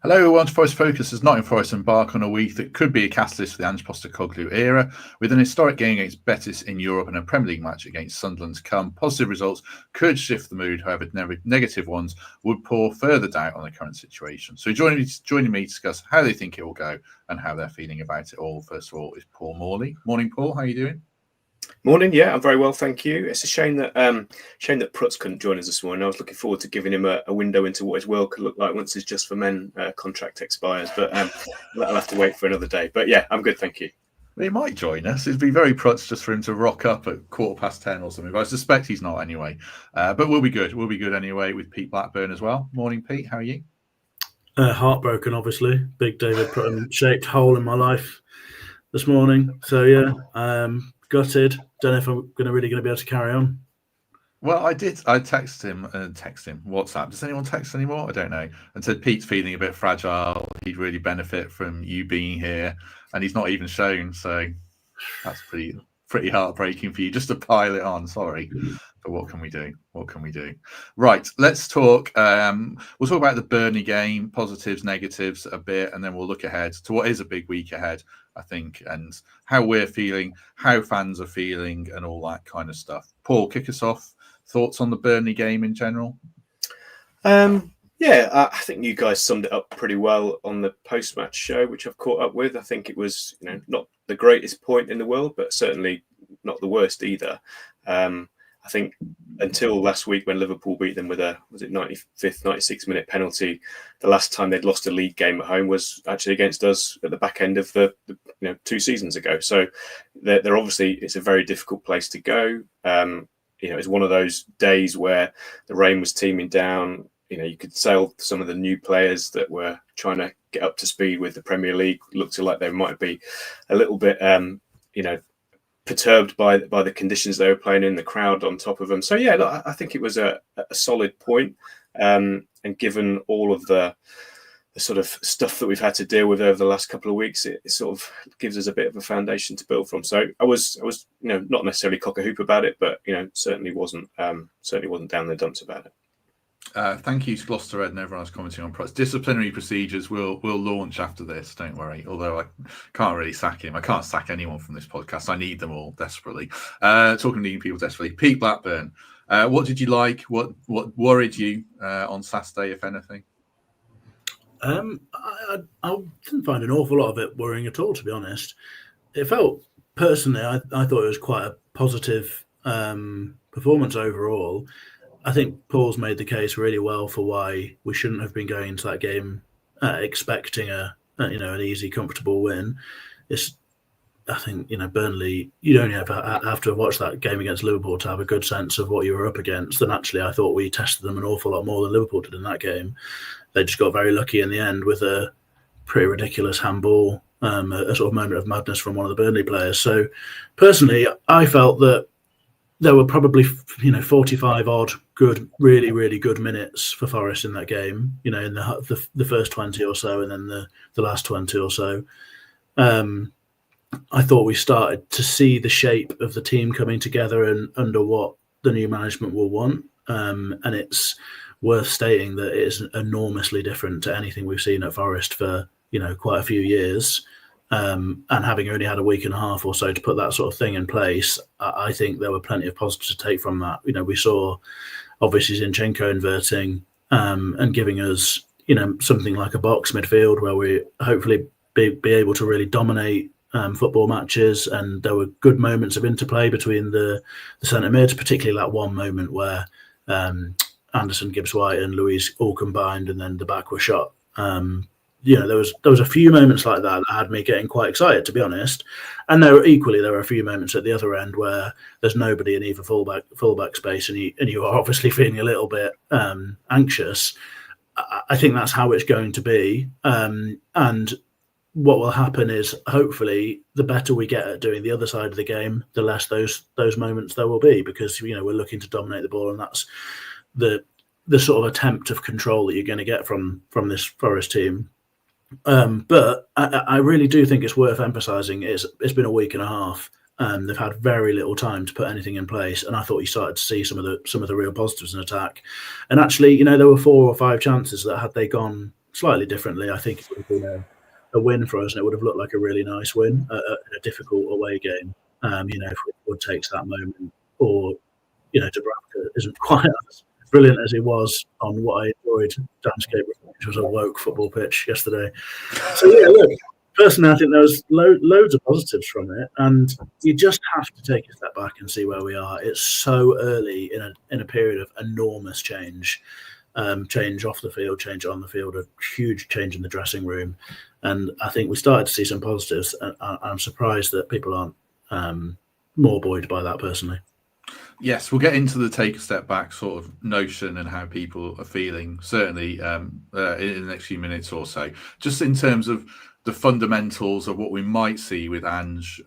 Hello, everyone. Forest Focus as Nottingham Forest embark on a week that could be a catalyst for the Ange Postecoglou era, with an historic game against Betis in Europe and a Premier League match against Sunderland to come. Positive results could shift the mood, however, negative ones would pour further doubt on the current situation. So joining me to discuss how they think it will go and how they're feeling about it all, first of all, is Paul Morley. Morning, Paul. How are you doing? Morning, yeah, I'm very well, thank you. It's a shame that Prutz couldn't join us this morning. I was looking forward to giving him a window into what his world could look like once his Just for Men contract expires, but that'll have to wait for another day. But yeah, I'm good, thank you. He might join us. It'd be very Prutz just for him to rock up at 10:15 or something, but I suspect he's not anyway. But we'll be good. We'll be good anyway with Pete Blackburn as well. Morning, Pete. How are you? Heartbroken, obviously. Big David put a shaped hole in my life this morning. So yeah, gutted. Don't know if I'm really going to be able to carry on. Well, I did. I texted him WhatsApp. Does anyone text anymore? I don't know. And said Pete's feeling a bit fragile. He'd really benefit from you being here, and he's not even shown. So that's pretty heartbreaking for you. Just to pile it on. Sorry, but what can we do? What can we do? Right. Let's talk. We'll talk about the Burnley game, positives, negatives a bit, and then we'll look ahead to what is a big week ahead, I think, and how we're feeling, how fans are feeling, and all that kind of stuff. Paul, kick us off. Thoughts on the Burnley game in general? Yeah, I think you guys summed it up pretty well on the post-match show, which I've caught up with. I think it was, not the greatest point in the world, but certainly not the worst either. I think until last week when Liverpool beat them with a 95th, 96-minute penalty, the last time they'd lost a league game at home was actually against us at the back end of the 2 seasons ago. So they're obviously, it's a very difficult place to go. It's one of those days where the rain was teeming down. You could tell some of the new players that were trying to get up to speed with the Premier League looked like they might be a little bit, perturbed by the conditions they were playing in, the crowd on top of them. So yeah, look, I think it was a solid point. And given all of the sort of stuff that we've had to deal with over the last couple of weeks, it sort of gives us a bit of a foundation to build from. So I was not necessarily cock a hoop about it, but certainly wasn't down the dumps about it. Thank you to Gloucester Red and everyone else commenting on Prutz. Disciplinary procedures will launch after this, don't worry. Although I can't really sack him. I can't sack anyone from this podcast. I need them all desperately. Talking to needing people desperately. Pete Blackburn, what did you like? What worried you on Saturday, if anything? I didn't find an awful lot of it worrying at all, to be honest. It felt, personally, I thought it was quite a positive performance overall. I think Paul's made the case really well for why we shouldn't have been going into that game expecting an easy, comfortable win. I think Burnley, you don't have to watch that game against Liverpool to have a good sense of what you were up against. And actually, I thought we tested them an awful lot more than Liverpool did in that game. They just got very lucky in the end with a pretty ridiculous handball, a sort of moment of madness from one of the Burnley players. So personally, I felt that there were probably 45 odd good, really, really good minutes for Forest in that game. In the first 20 or so, and then the last 20 or so. I thought we started to see the shape of the team coming together and under what the new management will want. And it's worth stating that it is enormously different to anything we've seen at Forest for quite a few years. And having only had a week and a half or so to put that sort of thing in place, I think there were plenty of positives to take from that. We saw obviously Zinchenko inverting and giving us something like a box midfield where we hopefully be able to really dominate football matches. And there were good moments of interplay between the centre mid, particularly that one moment where Anderson, Gibbs-White and Luis all combined and then the back were shot. There was a few moments like that had me getting quite excited, to be honest. And there were a few moments at the other end where there's nobody in either fullback space, and you are obviously feeling a little bit anxious. I think that's how it's going to be. And what will happen is, hopefully, the better we get at doing the other side of the game, the less those moments there will be, because we're looking to dominate the ball, and that's the sort of attempt of control that you're going to get from this Forest team. But I really do think it's worth emphasising. It's been a week and a half. They've had very little time to put anything in place, and I thought you started to see some of the real positives in attack. And actually, there were 4 or 5 chances that had they gone slightly differently, I think it would have been a win for us, and it would have looked like a really nice win in a difficult away game. If Wood takes that moment, or Dubravka isn't quite as brilliant as he was on what I enjoyed Damscape, which was a woke football pitch yesterday. So yeah, look, personally, I think there was loads of positives from it, and you just have to take a step back and see where we are. It's so early in a period of enormous change. Change off the field, change on the field, a huge change in the dressing room. And I think we started to see some positives. And I'm surprised that people aren't more buoyed by that personally. Yes, we'll get into the take a step back sort of notion and how people are feeling, certainly in the next few minutes or so. Just in terms of the fundamentals of what we might see with Ange,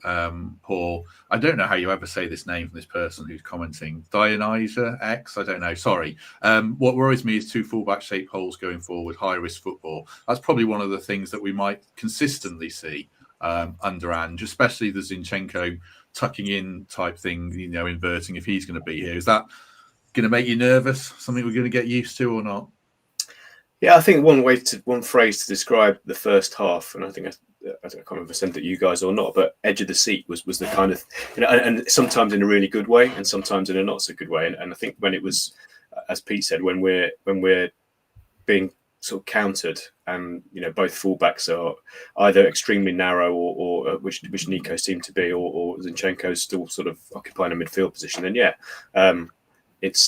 Paul. I don't know how you ever say this name from this person who's commenting. Dionysia X? I don't know. Sorry. What worries me is 2 fullback shaped holes going forward, high risk football. That's probably one of the things that we might consistently see under Ange, especially the Zinchenko tucking in type thing, inverting if he's going to be here. Is that going to make you nervous? Something we're going to get used to or not? Yeah, I think one phrase to describe the first half, and I think I can't remember if I sent it to you guys or not, but edge of the seat was the kind of, and sometimes in a really good way and sometimes in a not so good way. And I think when it was, as Pete said, when we're being sort of countered, and both fullbacks are either extremely narrow or which Nico seemed to be, or Zinchenko's still sort of occupying a midfield position. And it's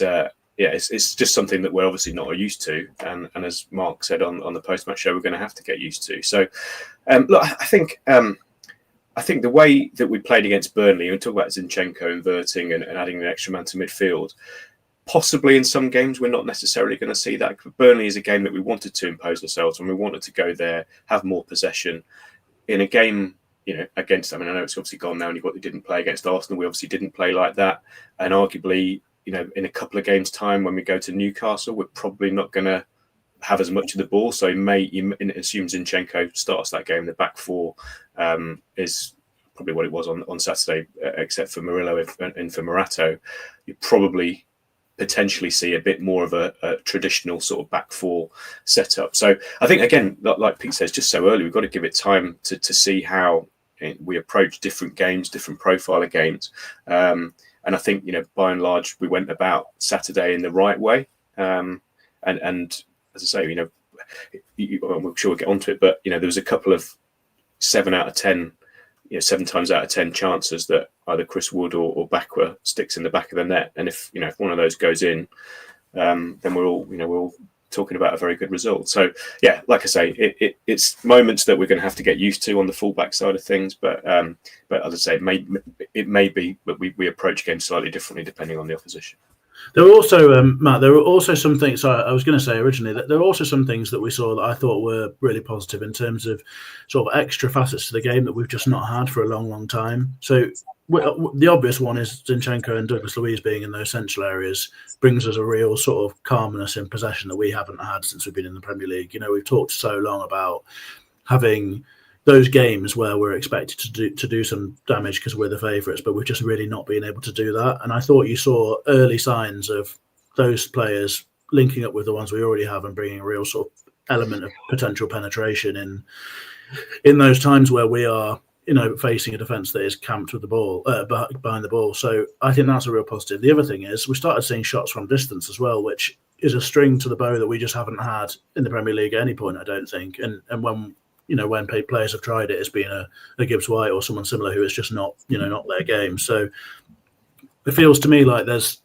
just something that we're obviously not used to, and as Mark said on the post-match show, we're going to have to get used to. So, look, I think the way that we played against Burnley, we talk about Zinchenko inverting and adding an extra man to midfield. Possibly in some games we're not necessarily going to see that. Burnley is a game that we wanted to impose ourselves, and we wanted to go there, have more possession. In a game, against, I know it's obviously gone now, and you didn't play against Arsenal. We obviously didn't play like that, and arguably, in a couple of games' time when we go to Newcastle, we're probably not going to have as much of the ball. So it assumes Zinchenko starts that game. The back four is probably what it was on Saturday, except for Murillo and for Morato. You probably potentially see a bit more of a traditional sort of back four setup. So I think, again, like Pete says, just so early, we've got to give it time to see how we approach different games, different profile of games. And I think, by and large, we went about Saturday in the right way. And as I say, I'm sure we'll get onto it, but, there was a couple of 7 times out of 10 chances that either Chris Wood or Bakwa sticks in the back of the net. And if one of those goes in, then we're all talking about a very good result. So, yeah, like I say, it's moments that we're going to have to get used to on the fullback side of things. But as I say, it may be that we approach games slightly differently depending on the opposition. There were also, Matt, there were also some things, so I was going to say originally, that there were also some things that we saw that I thought were really positive in terms of sort of extra facets to the game that we've just not had for a long, long time. So the obvious one is Zinchenko and Douglas Luiz being in those central areas brings us a real sort of calmness in possession that we haven't had since we've been in the Premier League. We've talked so long about having those games where we're expected to do some damage because we're the favourites, but we've just really not been able to do that. And I thought you saw early signs of those players linking up with the ones we already have and bringing a real sort of element of potential penetration in those times where we are, facing a defence that is camped with the ball behind the ball. So I think that's a real positive. The other thing is we started seeing shots from distance as well, which is a string to the bow that we just haven't had in the Premier League at any point, I don't think. And when when players have tried it, it's been a Gibbs-White or someone similar who is just not their game. So it feels to me like there's,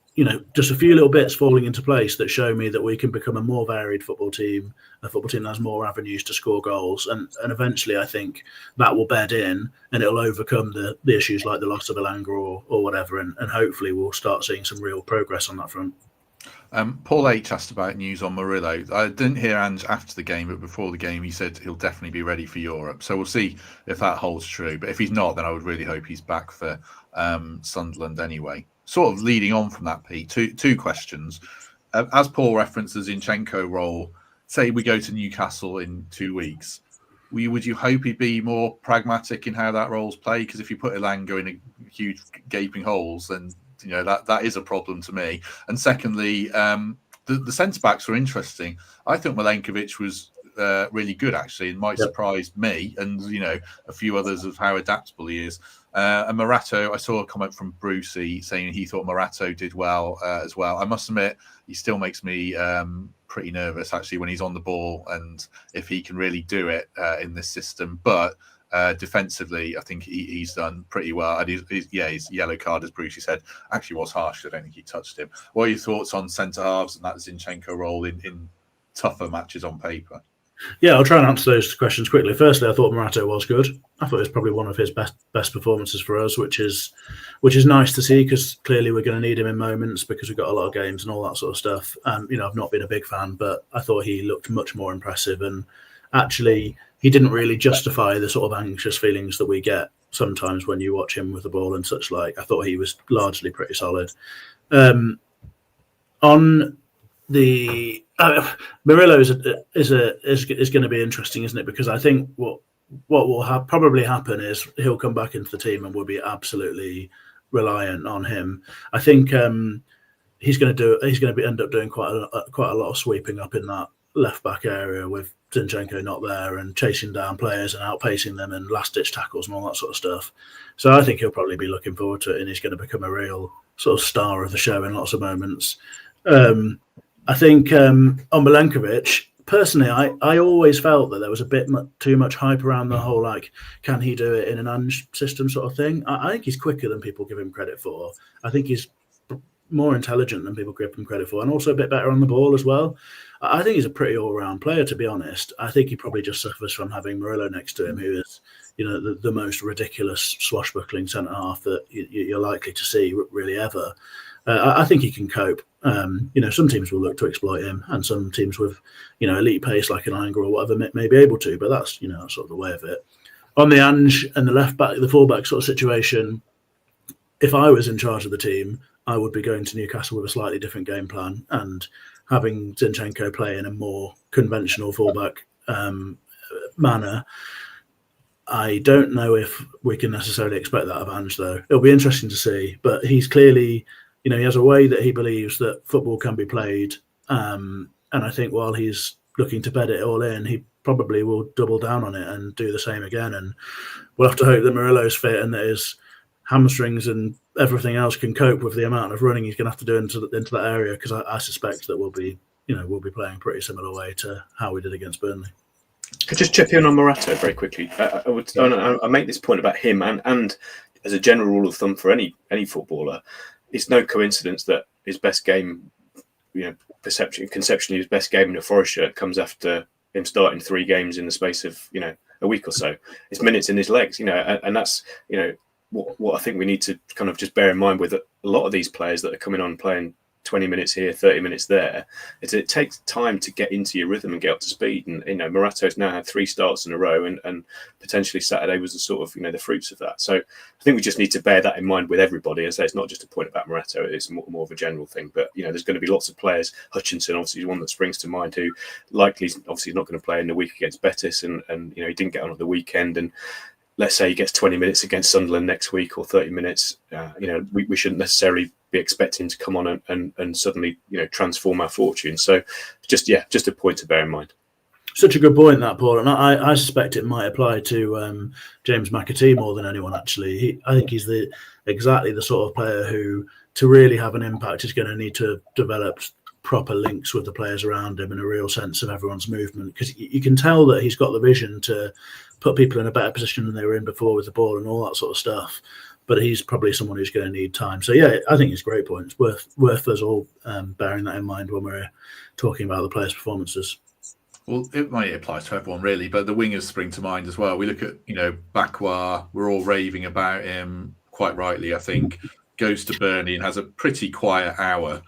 just a few little bits falling into place that show me that we can become a more varied football team, a football team that has more avenues to score goals. And eventually I think that will bed in and it'll overcome the issues like the loss of Elanga or whatever. And hopefully we'll start seeing some real progress on that front. Paul H asked about news on Murillo. I didn't hear Ange after the game, but before the game, he said he'll definitely be ready for Europe. So we'll see if that holds true. But if he's not, then I would really hope he's back for Sunderland anyway. Sort of leading on from that, Pete, two questions. As Paul references Zinchenko role, say we go to Newcastle in 2 weeks, would you hope he'd be more pragmatic in how that role's played? Because if you put Elanga in a huge gaping holes, then that is a problem to me. And secondly, the centre backs were interesting. I think Milenkovic was really good actually, and might Yep. surprise me and a few others of how adaptable he is. And Morato, I saw a comment from Brucey saying he thought Morato did well as well. I must admit, he still makes me pretty nervous actually when he's on the ball, and if he can really do it in this system. But defensively, I think he's done pretty well. And his yellow card, as Brucey said, actually was harsh. I don't think he touched him. What are your thoughts on centre halves and that Zinchenko role in tougher matches on paper? Yeah, I'll try and answer those questions quickly. Firstly, I thought Morato was good. I thought it was probably one of his best performances for us, which is nice to see, because clearly we're going to need him in moments because we've got a lot of games and all that sort of stuff. And I've not been a big fan, but I thought he looked much more impressive, and actually he didn't really justify the sort of anxious feelings that we get sometimes when you watch him with the ball and such like. I thought he was largely pretty solid. On the Murillo is going to be interesting, isn't it? Because I think what will probably happen is he'll come back into the team and we'll be absolutely reliant on him. I think he's going to end up doing quite a lot of sweeping up in that left back area with Zinchenko not there, and chasing down players and outpacing them and last ditch tackles and all that sort of stuff. So I think he'll probably be looking forward to it, and he's going to become a real sort of star of the show in lots of moments. I think on Milenkovic, personally, I always felt that there was a bit too much hype around the whole, like, can he do it in an Ange system sort of thing. I think he's quicker than people give him credit for. I think he's more intelligent than people give him credit for, and also a bit better on the ball as well. I think he's a pretty all-round player, to be honest. I think he probably just suffers from having Murillo next to him, who is, the most ridiculous swashbuckling centre-half that you're likely to see really ever. I think he can cope. Some teams will look to exploit him, and some teams with, elite pace like an Anger or whatever may be able to. But that's, sort of the way of it. On the Ange and the left back, the fullback sort of situation, if I was in charge of the team, I would be going to Newcastle with a slightly different game plan and having Zinchenko play in a more conventional fullback manner. I don't know if we can necessarily expect that of Ange, though. It'll be interesting to see. But he's clearly, he has a way that he believes that football can be played. And I think while he's looking to bed it all in, he probably will double down on it and do the same again. And we'll have to hope that Murillo's fit and that his hamstrings and everything else can cope with the amount of running he's going to have to do into that area, because I suspect that we'll be playing a pretty similar way to how we did against Burnley. Could just chip in on Morato very quickly. I make this point about him, and as a general rule of thumb for any footballer, it's no coincidence that his best game, conceptually his best game in a Forest shirt comes after him starting 3 games in the space of a week or so. It's minutes in his legs, and that's what I think we need to kind of just bear in mind with a lot of these players that are coming on playing 20 minutes here, 30 minutes there. It takes time to get into your rhythm and get up to speed. And, Morato's now had 3 starts in a row, and potentially Saturday was the sort of, the fruits of that. So I think we just need to bear that in mind with everybody. As I say, it's not just a point about Morato, it's more of a general thing. But, there's going to be lots of players. Hutchinson, obviously, is one that springs to mind, who likely, obviously, is not going to play in the week against Betis. And he didn't get on at the weekend. And let's say he gets 20 minutes against Sunderland next week, or 30 minutes, we shouldn't necessarily be expecting to come on and suddenly, transform our fortune. So just a point to bear in mind. Such a good point, that, Paul. And I suspect it might apply to James McAtee more than anyone, actually. I think he's exactly the sort of player who, to really have an impact, is going to need to develop proper links with the players around him and a real sense of everyone's movement, because you can tell that he's got the vision to put people in a better position than they were in before with the ball and all that sort of stuff. But he's probably someone who's going to need time. So, yeah, I think it's a great point. It's worth us all bearing that in mind when we're talking about the players' performances. Well, it might apply to everyone, really, but the wingers spring to mind as well. We look at, Bakwa, we're all raving about him, quite rightly, I think, goes to Burnley and has a pretty quiet hour.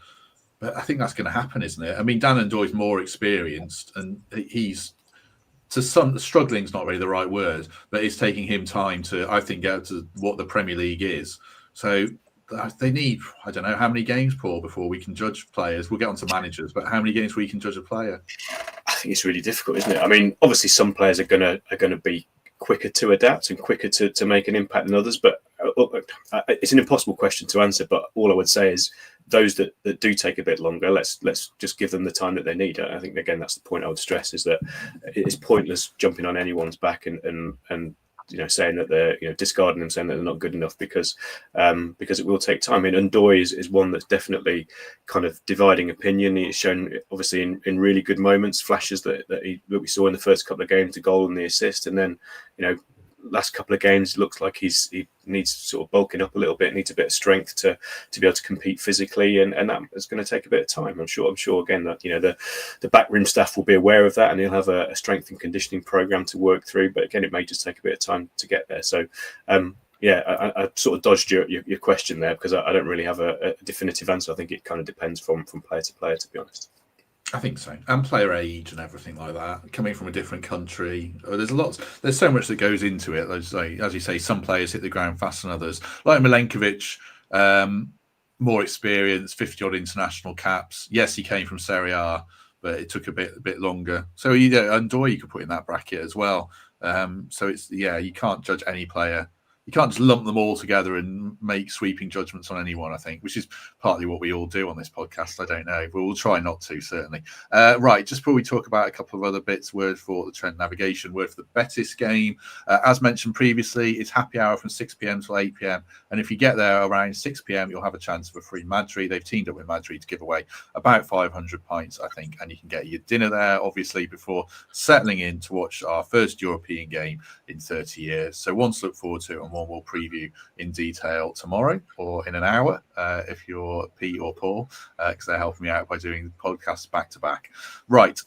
But I think that's going to happen, isn't it? I mean, Dan Ndoye's more experienced, and he's, to some, struggling's not really the right word, but it's taking him time to, I think, get to what the Premier League is. So they need, I don't know, how many games, Paul, before we can judge players? We'll get on to managers, but how many games we can judge a player? I think it's really difficult, isn't it? I mean, obviously some players are going to be quicker to adapt and quicker to make an impact than others, but it's an impossible question to answer. But all I would say is those that do take a bit longer, let's just give them the time that they need. I think again that's the point I would stress, is that it's pointless jumping on anyone's back and saying that they're discarding them, saying that they're not good enough, because it will take time. I mean, Ndoye is one that's definitely kind of dividing opinion. He's shown obviously in really good moments, flashes that we saw in the first couple of games, the goal and the assist, and then last couple of games looks like he needs sort of bulking up a little bit, needs a bit of strength to be able to compete physically, and that is going to take a bit of time. I'm sure again that the backroom staff will be aware of that, and he'll have a strength and conditioning program to work through, but again it may just take a bit of time to get there. So I sort of dodged your question there, because I don't really have a definitive answer. I think it kind of depends from player to player, to be honest. I think so, and player age and everything like that. Coming from a different country, there's so much that goes into it. As you say, some players hit the ground faster than others. Like Milenkovic, more experience, 50 odd international caps. Yes, he came from Serie A, but it took a bit longer. So Ndoye you could put in that bracket as well. So it's you can't judge any player. You can't just lump them all together and make sweeping judgments on anyone, I think, which is partly what we all do on this podcast. I don't know, but we'll try not to, certainly. Right, just before we talk about a couple of other bits, word for the Trent navigation, word for the Betis game. As mentioned previously, it's happy hour from 6 p.m. till 8 p.m. And if you get there around 6 p.m, you'll have a chance of a free Madri. They've teamed up with Madri to give away about 500 pints, I think. And you can get your dinner there, obviously, before settling in to watch our first European game in 30 years. So one to look forward to, and one we'll preview in detail tomorrow or in an hour if you're Pete or Paul, because they're helping me out by doing podcasts back to back. Right.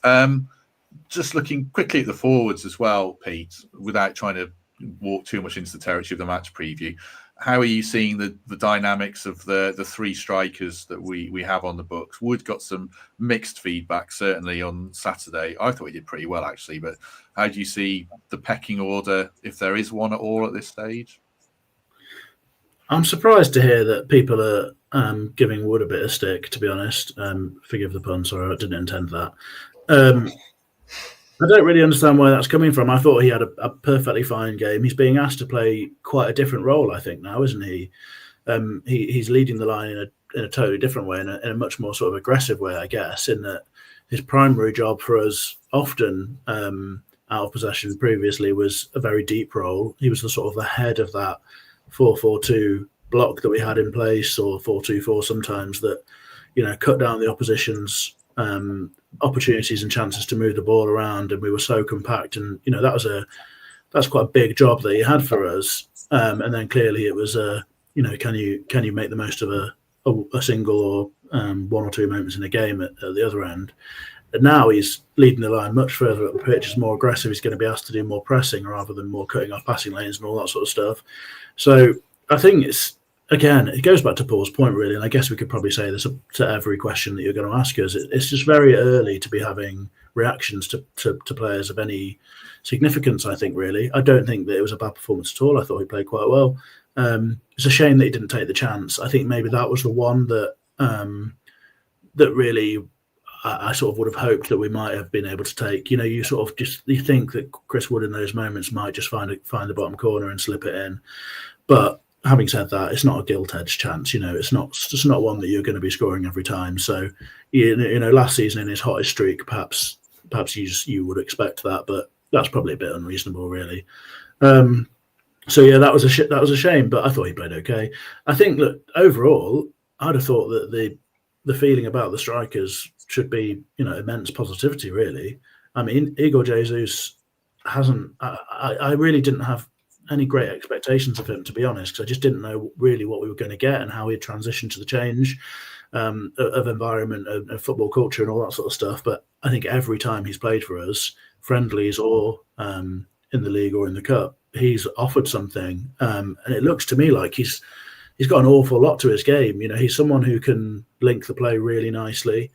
Just looking quickly at the forwards as well, Pete, without trying to walk too much into the territory of the match preview. How are you seeing the dynamics of the three strikers that we have on the books? Wood got some mixed feedback, certainly on Saturday. I thought he did pretty well, actually. But how do you see the pecking order, if there is one at all at this stage? I'm surprised to hear that people are giving Wood a bit of stick, to be honest. Forgive the pun, sorry, I didn't intend that. I don't really understand where that's coming from. I thought he had a perfectly fine game. He's being asked to play quite a different role, I think, now, isn't he? He's leading the line in a totally different way, in a much more sort of aggressive way, I guess, in that his primary job for us often out of possession previously was a very deep role. He was the sort of the head of that 4-4-2 block that we had in place, or 4-2-4 sometimes, that cut down the opposition's opportunities and chances to move the ball around, and we were so compact, and that's quite a big job that he had for us. And then clearly it was can you make the most of a single or one or two moments in a game at the other end. And now he's leading the line much further up the pitch. He's more aggressive. He's going to be asked to do more pressing rather than more cutting off passing lanes and all that sort of stuff. So I think it goes back to Paul's point, really, and I guess we could probably say this to every question that you're going to ask us. It's just very early to be having reactions to players of any significance, I think, really. I don't think that it was a bad performance at all. I thought he played quite well. It's a shame that he didn't take the chance. I think maybe that was the one that really I sort of would have hoped that we might have been able to take. You sort of you think that Chris Wood in those moments might just find the bottom corner and slip it in. But having said that, it's not a gilt-edged chance. It's not one that you're going to be scoring every time. So, last season in his hottest streak, perhaps you would expect that, but that's probably a bit unreasonable, really. So yeah, that was a shame. But I thought he played okay. I think that overall, I'd have thought that the feeling about the strikers should be immense positivity, really. I mean, Igor Jesus hasn't. I really didn't have any great expectations of him, to be honest, because I just didn't know really what we were going to get and how he'd transition to the change of environment and football culture and all that sort of stuff. But I think every time he's played for us, friendlies or in the league or in the cup, he's offered something, and it looks to me like he's got an awful lot to his game. He's someone who can link the play really nicely.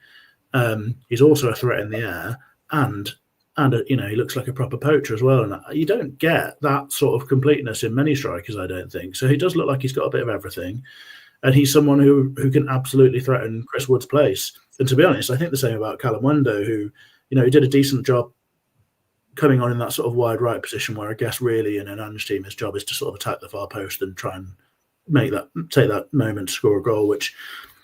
He's also a threat in the air, and he looks like a proper poacher as well. And you don't get that sort of completeness in many strikers, I don't think. So he does look like he's got a bit of everything, and he's someone who can absolutely threaten Chris Wood's place. And to be honest, I think the same about Callum Wendo, who he did a decent job coming on in that sort of wide right position, where I guess really in an Ange team his job is to sort of attack the far post and try and take that moment to score a goal, which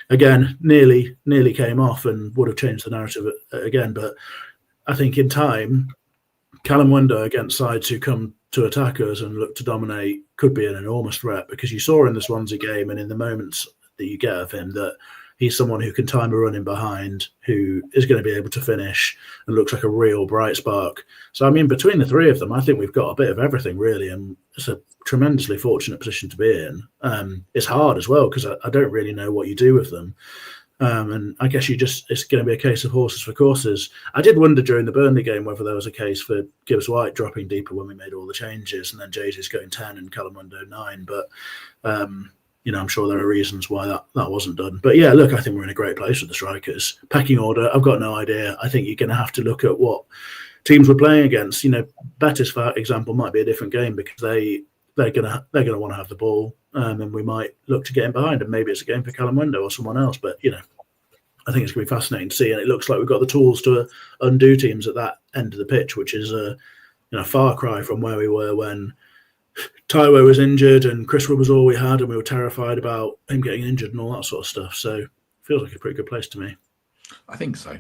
again, nearly came off and would have changed the narrative again. But I think in time, Callum Winder against sides who come to attack us and look to dominate could be an enormous threat, because you saw in the Swansea game and in the moments that you get of him that he's someone who can time a run in behind, who is going to be able to finish and looks like a real bright spark. So, I mean, between the three of them, I think we've got a bit of everything, really, and it's a tremendously fortunate position to be in. It's hard as well, because I don't really know what you do with them. And I guess it's going to be a case of horses for courses. I did wonder during the Burnley game whether there was a case for Gibbs-White dropping deeper when we made all the changes, and then Jesus going 10 and Callum Winder 9. But, I'm sure there are reasons why that wasn't done. But yeah, look, I think we're in a great place with the strikers. Pecking order, I've got no idea. I think you're going to have to look at what teams we're playing against. Betis, for example, might be a different game because they're going to want to have the ball, and we might look to get in behind, and maybe it's a game for Callum Winder or someone else. But I think it's going to be fascinating to see, and it looks like we've got the tools to undo teams at that end of the pitch, which is a far cry from where we were when Taiwo was injured and Chris Wood was all we had, and we were terrified about him getting injured and all that sort of stuff. So it feels like a pretty good place to me. I think so.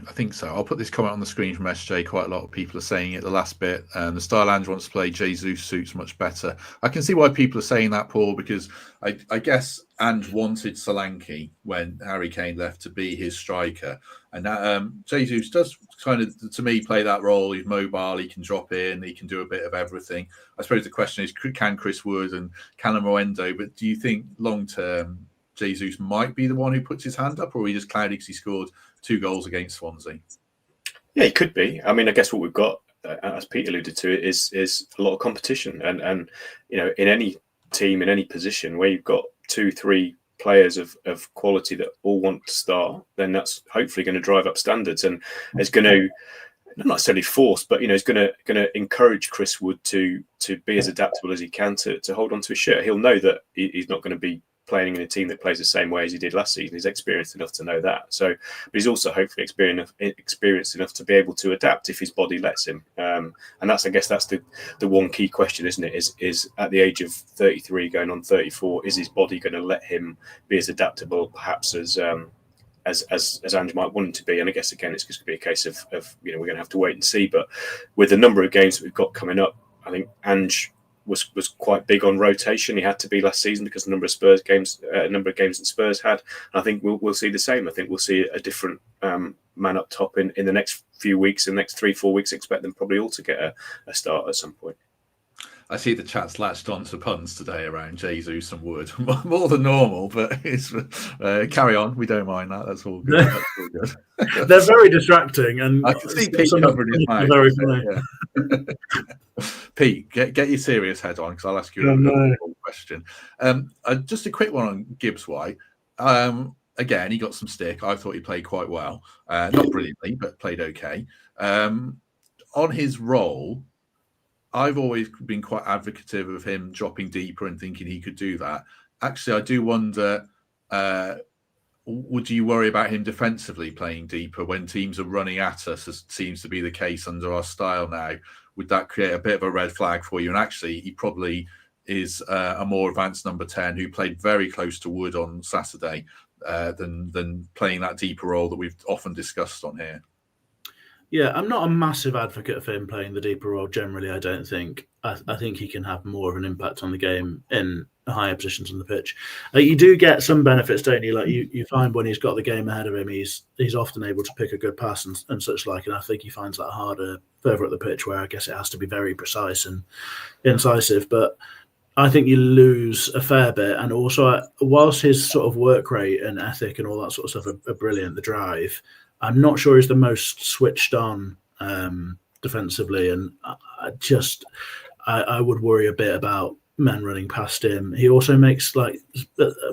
I'll put this comment on the screen from SJ. Quite a lot of people are saying it the last bit. The style Ange wants to play, Jesus suits much better. I can see why people are saying that, Paul, because I guess Ange wanted Solanke when Harry Kane left to be his striker. And that, Jesus does kind of, to me, play that role. He's mobile, he can drop in, he can do a bit of everything. I suppose the question is, can Chris Wood and Callum Moendo, but do you think long-term Jesus might be the one who puts his hand up, or are we just cloudy because he scored 2 goals against Swansea? Yeah, he could be. I mean, I guess what we've got, as Pete alluded to, is a lot of competition, and in any team, in any position where you've got 2-3 players of quality that all want to start, then that's hopefully going to drive up standards, and it's going to not necessarily force, but it's going to encourage Chris Wood to be as adaptable as he can to hold on to his shirt. He'll know that he's not going to be playing in a team that plays the same way as he did last season. He's experienced enough to know that. So, but he's also hopefully experienced enough to be able to adapt if his body lets him. And I guess that's the one key question, isn't it? Is at the age of 33, going on 34, is his body going to let him be as adaptable, perhaps as Ange might want him to be? And I guess again, it's just going to be a case of we're going to have to wait and see. But with the number of games that we've got coming up, I think Ange was quite big on rotation. He had to be last season because the number of games that Spurs had. And I think we'll see the same. I think we'll see a different man up top in the next few weeks. In the next 3-4 weeks, expect them probably all to get a start at some point. I see the chat's latched on to puns today around Jesus and Wood, more than normal, but it's carry on. We don't mind that. That's all good. That's all good. They're very distracting, and I can see Pete covering his mouth. Very funny. Yeah. Pete, get your serious head on, because I'll ask you a question. Just a quick one on Gibbs-White. Again, he got some stick. I thought he played quite well. Not brilliantly, but played okay. On his role, I've always been quite advocative of him dropping deeper and thinking he could do that. Actually, I do wonder, would you worry about him defensively playing deeper when teams are running at us, as seems to be the case under our style now? Would that create a bit of a red flag for you? And actually, he probably is a more advanced number 10 who played very close to Wood on Saturday than playing that deeper role that we've often discussed on here. Yeah, I'm not a massive advocate of him playing the deeper role generally, I don't think. I think he can have more of an impact on the game in higher positions on the pitch. You do get some benefits, don't you? Like you find when he's got the game ahead of him, he's often able to pick a good pass and such like, and I think he finds that harder further up the pitch, where I guess it has to be very precise and incisive. But I think you lose a fair bit, and also whilst his sort of work rate and ethic and all that sort of stuff are brilliant, the drive, I'm not sure he's the most switched on defensively, and I would worry a bit about men running past him. He also makes,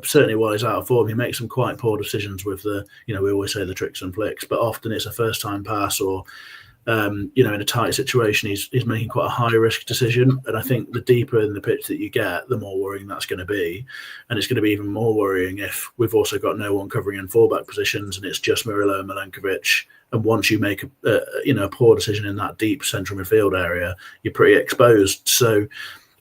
certainly while he's out of form, he makes some quite poor decisions with we always say the tricks and flicks, but often it's a first-time pass or, in a tight situation, he's making quite a high-risk decision. And I think the deeper in the pitch that you get, the more worrying that's going to be. And it's going to be even more worrying if we've also got no one covering in fullback positions and it's just Murillo and Milenkovic. And once you make a poor decision in that deep central midfield area, you're pretty exposed. So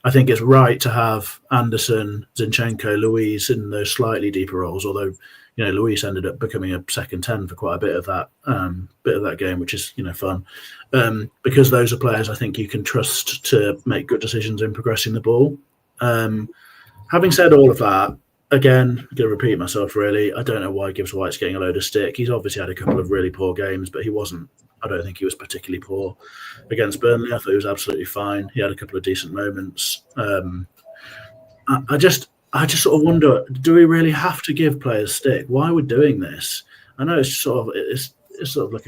I think it's right to have Anderson, Zinchenko, Luiz in those slightly deeper roles, although Luis ended up becoming a second 10 for quite a bit of that game, which is fun, because those are players I think you can trust to make good decisions in progressing the ball. Having said all of that, again, I'm going to repeat myself really. I don't know why Gibbs-White's getting a load of stick. He's obviously had a couple of really poor games, but I don't think he was particularly poor against Burnley. I thought he was absolutely fine. He had a couple of decent moments. I just sort of wonder, do we really have to give players stick? Why are we doing this? I know it's sort of like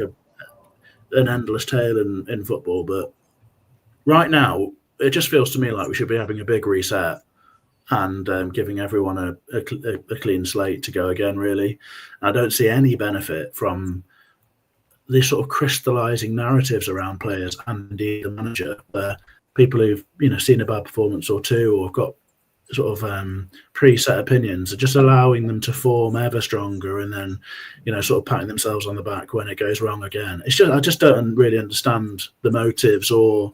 an endless tale in football, but right now it just feels to me like we should be having a big reset and giving everyone a clean slate to go again, really. I don't see any benefit from these sort of crystallising narratives around players and indeed the manager, where people who've seen a bad performance or two, or have got sort of preset opinions, are just allowing them to form ever stronger and then sort of patting themselves on the back when it goes wrong again. It's just, I just don't really understand the motives or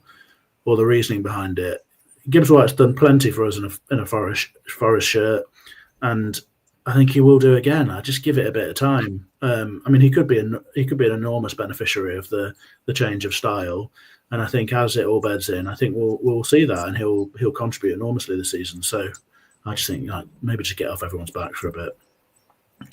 the reasoning behind it. Gibbs-White's done plenty for us in a Forest shirt, and I think he will do again. I just give it a bit of time. He could be an enormous beneficiary of the change of style, and I think as it all beds in, I think we'll see that, and he'll contribute enormously this season. So I just think maybe just get off everyone's back for a bit.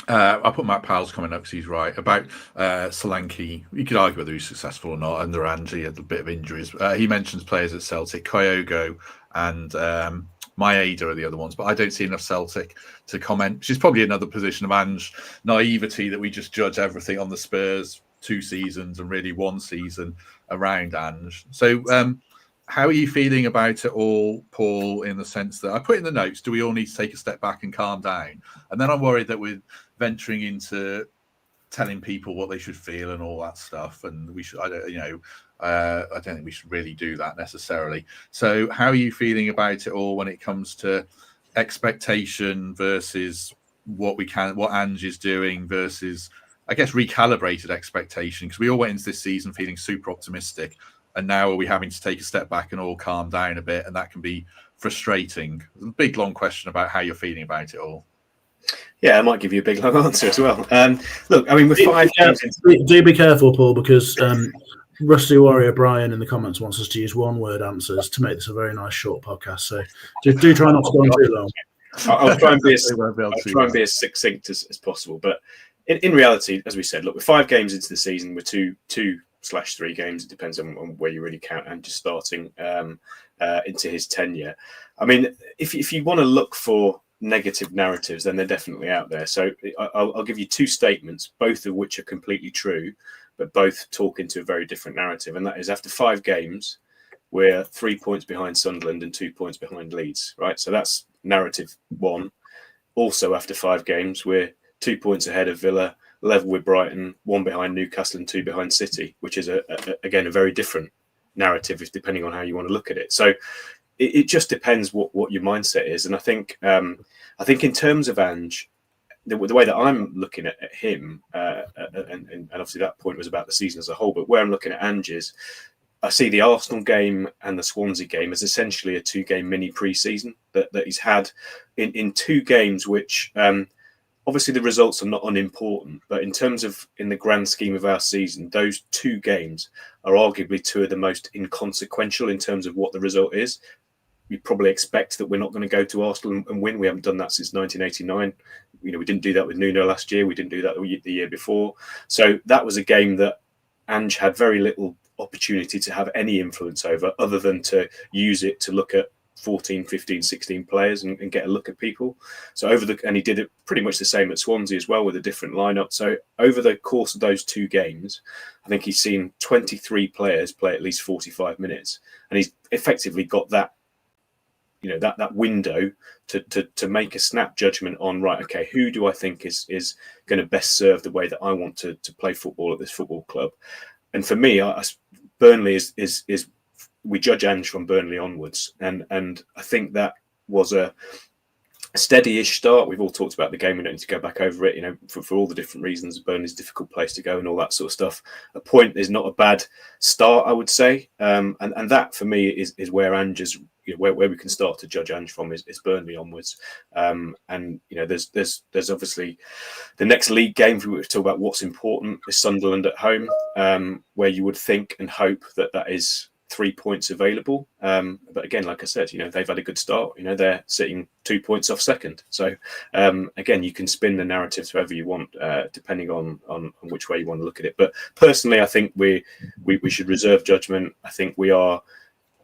I put Matt Powell's comment up because he's right about Solanke. You could argue whether he's successful or not under Ange. He had a bit of injuries. He mentions players at Celtic, Kyogo and Maeda are the other ones, but I don't see enough Celtic to comment, which is probably another position of Ange naivety, that we just judge everything on the Spurs 2 seasons and really 1 season around Ange. So how are you feeling about it all, Paul, in the sense that I put in the notes, do we all need to take a step back and calm down? And then I'm worried that we're venturing into telling people what they should feel and all that stuff. And we should, I don't think we should really do that necessarily. So how are you feeling about it all when it comes to expectation versus what Ange is doing versus, I guess, recalibrated expectation? Because we all went into this season feeling super optimistic, and now are we having to take a step back and all calm down a bit, and that can be frustrating. A big long question about how you're feeling about it all. Yeah, I might give you a big long answer as well. Look, with 5 games, do be careful, Paul, because Rusty Warrior Brian in the comments wants us to use one-word answers to make this a very nice short podcast. So do try not to go on too long. I'll try and be as succinct as possible. But in reality, as we said, look, we're 5 games into the season. We're 2/3 games. It depends on where you really count, and just starting into his tenure. If you want to look for negative narratives, then they're definitely out there. So I'll give you 2 statements, both of which are completely true, but both talk into a very different narrative. And that is, after 5 games, we're 3 points behind Sunderland and 2 points behind Leeds, right? So that's narrative 1. Also, after 5 games, we're 2 points ahead of Villa, level with Brighton, 1 behind Newcastle and 2 behind City, which is again a very different narrative depending on how you want to look at it. So it just depends what your mindset is. And I think in terms of Ange, the way that I'm looking at him, and obviously that point was about the season as a whole, but where I'm looking at Ange is, I see the Arsenal game and the Swansea game as essentially a 2-game mini pre-season that he's had in 2 games, which obviously the results are not unimportant, but in the grand scheme of our season, those 2 games are arguably 2 of the most inconsequential in terms of what the result is. We probably expect that we're not going to go to Arsenal and win. We haven't done that since 1989. We didn't do that with Nuno last year. We didn't do that the year before. So that was a game that Ange had very little opportunity to have any influence over, other than to use it to look at 14, 15, 16 players and get a look at people. So and he did it pretty much the same at Swansea as well, with a different lineup. So over the course of those 2 games, I think he's seen 23 players play at least 45 minutes. And he's effectively got that, that window to make a snap judgment on, right, okay, who do I think is going to best serve the way that I want to play football at this football club? And for me, Burnley is we judge Ange from Burnley onwards, and I think that was steady-ish start. We've all talked about the game. We don't need to go back over it, for all the different reasons. Burnley's a difficult place to go and all that sort of stuff. A point is not a bad start, I would say. And that, for me, is where Ange's, where we can start to judge Ange from is Burnley onwards. And, there's obviously the next league game, if we were to talk about what's important, is Sunderland at home, where you would think and hope that is 3 points available, but again, like I said, they've had a good start. They're sitting 2 points off second. So again, you can spin the narrative however you want, depending on which way you want to look at it. But personally, I think we should reserve judgment. I think we are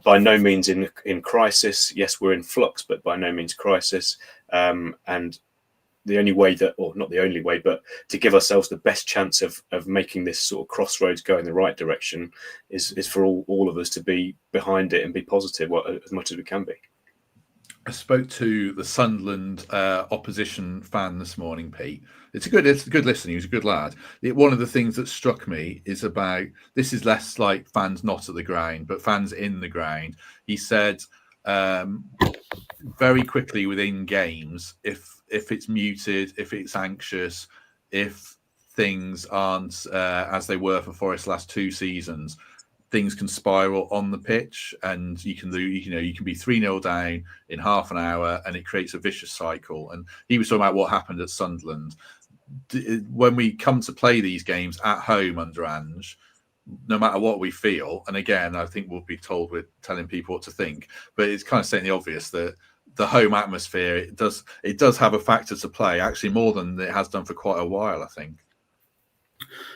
by no means in crisis. Yes, we're in flux, but by no means crisis. And the only way not the only way, but to give ourselves the best chance of making this sort of crossroads go in the right direction is for all of us to be behind it and be positive as much as we can be. I spoke to the Sunderland opposition fan this morning, Pete. It's a good listen. He was a good lad. One of the things that struck me is about, this is less like fans not at the ground, but fans in the ground. He said very quickly within games, if it's muted, if it's anxious, if things aren't as they were for Forest last 2 seasons, things can spiral on the pitch, and you can be 3-0 down in half an hour, and it creates a vicious cycle. And he was talking about what happened at Sunderland. When we come to play these games at home under Ange, no matter what we feel, and again, I think we'll be told we're telling people what to think, but it's kind of stating the obvious that the home atmosphere, it does have a factor to play, actually more than it has done for quite a while, I think.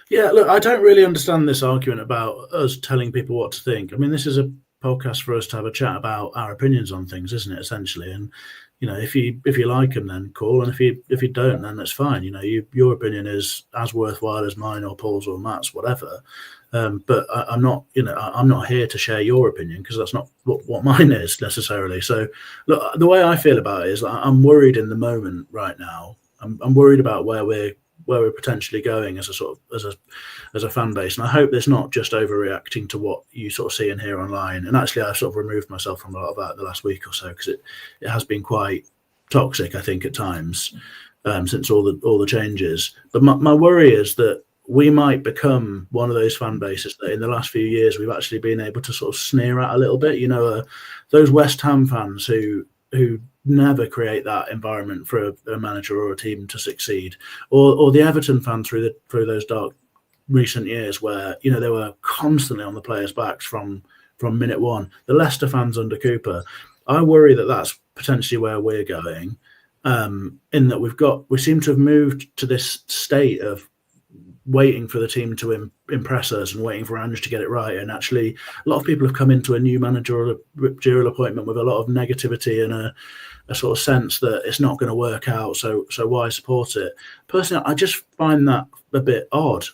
Yeah, look, I don't really understand this argument about us telling people what to think. I mean, this is a podcast for us to have a chat about our opinions on things, isn't it, essentially? And if you like them, then cool, and if you don't, then that's fine. Your opinion is as worthwhile as mine or Paul's or Matt's, whatever. But I'm not here to share your opinion, because that's not what mine is necessarily. So, look, the way I feel about it is I'm worried in the moment right now. I'm worried about where we're potentially going as a fan base, and I hope it's not just overreacting to what you sort of see and hear online. And actually, I've sort of removed myself from a lot of that the last week or so, because it has been quite toxic, I think, at times since all the changes. But my worry is that we might become one of those fan bases that in the last few years we've actually been able to sort of sneer at a little bit. Those West Ham fans who never create that environment for a manager or a team to succeed, or the Everton fans through those dark recent years where they were constantly on the players' backs from minute one. The Leicester fans under Cooper, I worry that that's potentially where we're going, in that we seem to have moved to this state of waiting for the team to impress us and waiting for Ange to get it right. And actually, a lot of people have come into a new managerial appointment with a lot of negativity and a sort of sense that it's not going to work out, so why support it? Personally, I just find that a bit odd.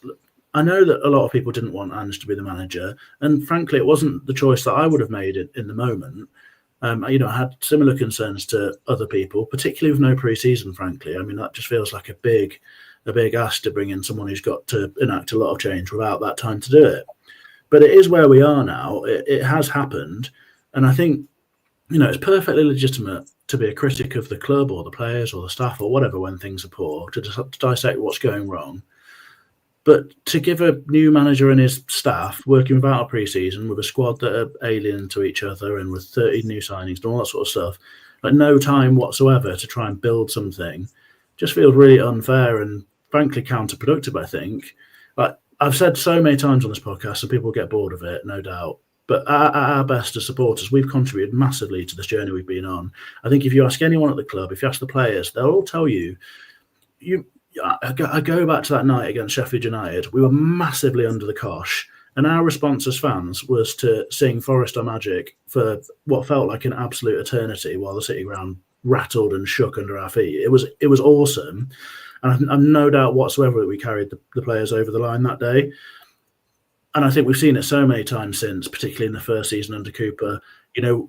I know that a lot of people didn't want Ange to be the manager, and frankly, it wasn't the choice that I would have made in the moment. I had similar concerns to other people, particularly with no pre-season, frankly. I mean, that just feels like a big ask to bring in someone who's got to enact a lot of change without that time to do it. But it is where we are now. It has happened. And I think, it's perfectly legitimate to be a critic of the club or the players or the staff or whatever when things are poor, to dissect what's going wrong. But to give a new manager and his staff working without a pre-season, with a squad that are alien to each other and with 30 new signings and all that sort of stuff, like no time whatsoever to try and build something, just feels really unfair and frankly counterproductive, I think. Like I've said so many times on this podcast, and people get bored of it, no doubt. But at our best as supporters, we've contributed massively to this journey we've been on. I think if you ask anyone at the club, if you ask the players, they'll all tell you. I go back to that night against Sheffield United. We were massively under the cosh, and our response as fans was to sing Forest Are Magic for what felt like an absolute eternity while the City ground rattled and shook under our feet. It was awesome. And I've no doubt whatsoever that we carried the players over the line that day. And I think we've seen it so many times since, particularly in the first season under Cooper.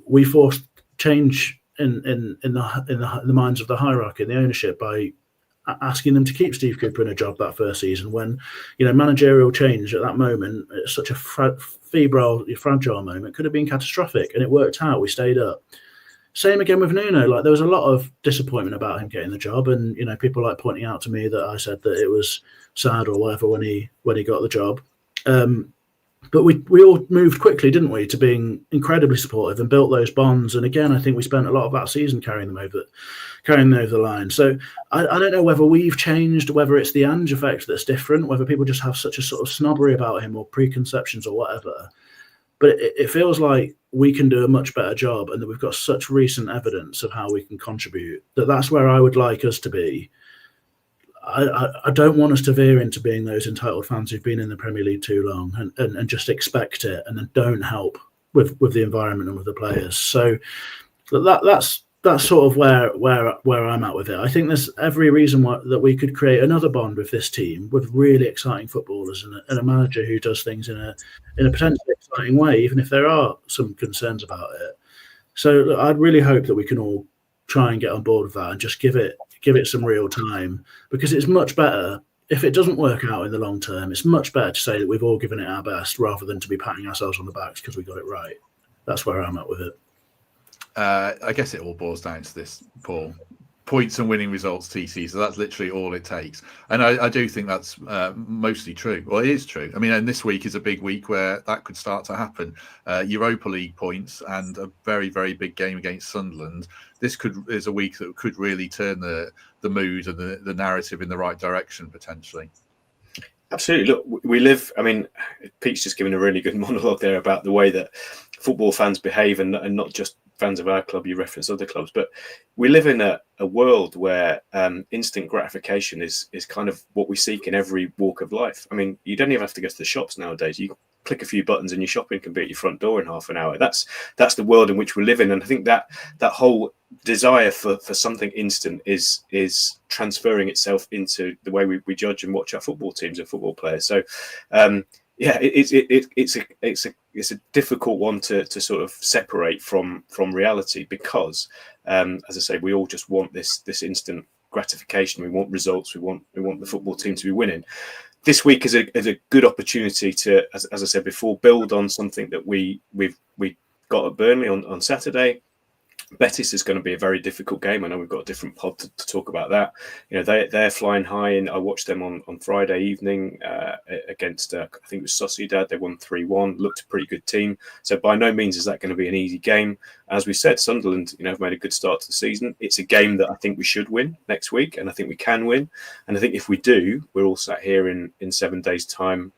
We forced change in the minds of the hierarchy and the ownership by asking them to keep Steve Cooper in a job that first season when, managerial change at that moment, it's such a febrile, fragile moment, could have been catastrophic. And it worked out. We stayed up. same again with Nuno. Like there was a lot of disappointment about him getting the job, and people like pointing out to me that I said that it was sad or whatever when he got the job. But we all moved quickly, didn't we, to being incredibly supportive and built those bonds. And again, I think we spent a lot of that season carrying them over the line. So I don't know whether we've changed, whether it's the Ange effect that's different, whether people just have such a sort of snobbery about him or preconceptions or whatever. But it feels like we can do a much better job, and that we've got such recent evidence of how we can contribute, that's where I would like us to be. I don't want us to veer into being those entitled fans who've been in the Premier League too long and just expect it and then don't help with the environment and with the players. So that's sort of where I'm at with it. I think there's every reason that we could create another bond with this team, with really exciting footballers and a manager who does things in a potentially exciting way, even if there are some concerns about it. So look, I'd really hope that we can all try and get on board with that and just give it some real time, because it's much better if it doesn't work out in the long term. It's much better to say that we've all given it our best rather than to be patting ourselves on the backs because we got it right. That's where I'm at with it. I guess it all boils down to this, Paul. Points and winning results, TC. So that's literally all it takes. And I do think that's mostly true. Well, it is true. I mean, and this week is a big week where that could start to happen. Europa League points and a very, very big game against Sunderland. This is a week that could really turn the mood and the narrative in the right direction, potentially. Absolutely. Look, we live, I mean, Pete's just given a really good monologue there about the way that football fans behave, and not just fans of our club, you reference other clubs, but we live in a world where instant gratification is kind of what we seek in every walk of life. I mean, you don't even have to go to the shops nowadays. You click a few buttons and your shopping can be at your front door in half an hour. That's the world in which we live in. And I think that whole desire for something instant is transferring itself into the way we judge and watch our football teams and football players. So it's a difficult one to sort of separate from reality, because as I say, we all just want this instant gratification. We want results. We want the football team to be winning. This week is a good opportunity to, as I said before, build on something that we got at Burnley on Saturday. Betis is going to be a very difficult game. I know we've got a different pod to talk about that. You know, they're flying high, and I watched them on Friday evening against I think it was Sociedad. They won 3-1. Looked a pretty good team. So by no means is that going to be an easy game. As we said, Sunderland, have made a good start to the season. It's a game that I think we should win next week, and I think we can win. And I think if we do, we're all sat here in 7 days' time,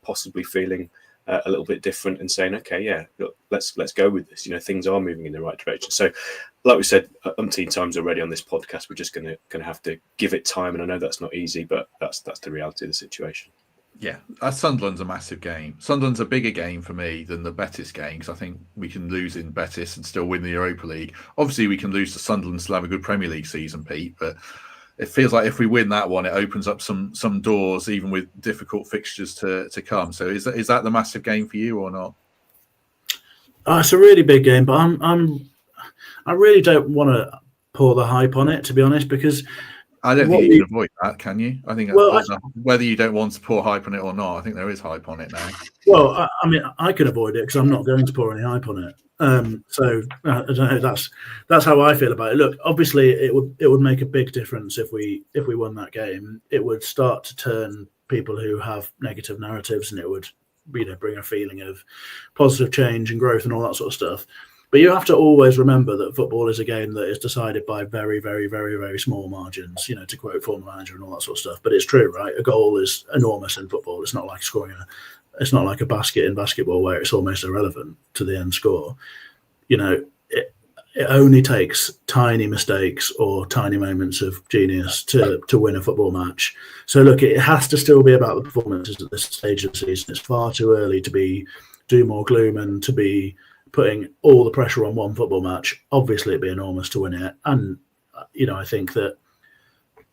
possibly feeling a little bit different and saying, okay, yeah, look, let's go with this. Things are moving in the right direction. So, like we said umpteen times already on this podcast, we're just going to have to give it time. And I know that's not easy, but that's the reality of the situation. Yeah, Sunderland's a massive game. Sunderland's a bigger game for me than the Betis game, because I think we can lose in Betis and still win the Europa League. Obviously, we can lose to Sunderland and still have a good Premier League season, Pete, but it feels like if we win that one, it opens up some doors, even with difficult fixtures to come. So is that the massive game for you or not? It's a really big game, but I really don't want to pour the hype on it, to be honest, because I don't think you can avoid that, can you? I think whether you don't want to pour hype on it or not, I think there is hype on it now. Well, I mean, I can avoid it because I'm not going to pour any hype on it. So I don't know. That's how I feel about it. Look, obviously, it would make a big difference if we won that game. It would start to turn people who have negative narratives, and it would bring a feeling of positive change and growth and all that sort of stuff. But you have to always remember that football is a game that is decided by very, very, very, very small margins, to quote former manager and all that sort of stuff. But it's true, right? A goal is enormous in football. It's not like scoring it's not like a basket in basketball where it's almost irrelevant to the end score. It only takes tiny mistakes or tiny moments of genius to win a football match. So look, it has to still be about the performances at this stage of the season. It's far too early to be doom or gloom and to be putting all the pressure on one football match. Obviously, it'd be enormous to win it. And, I think that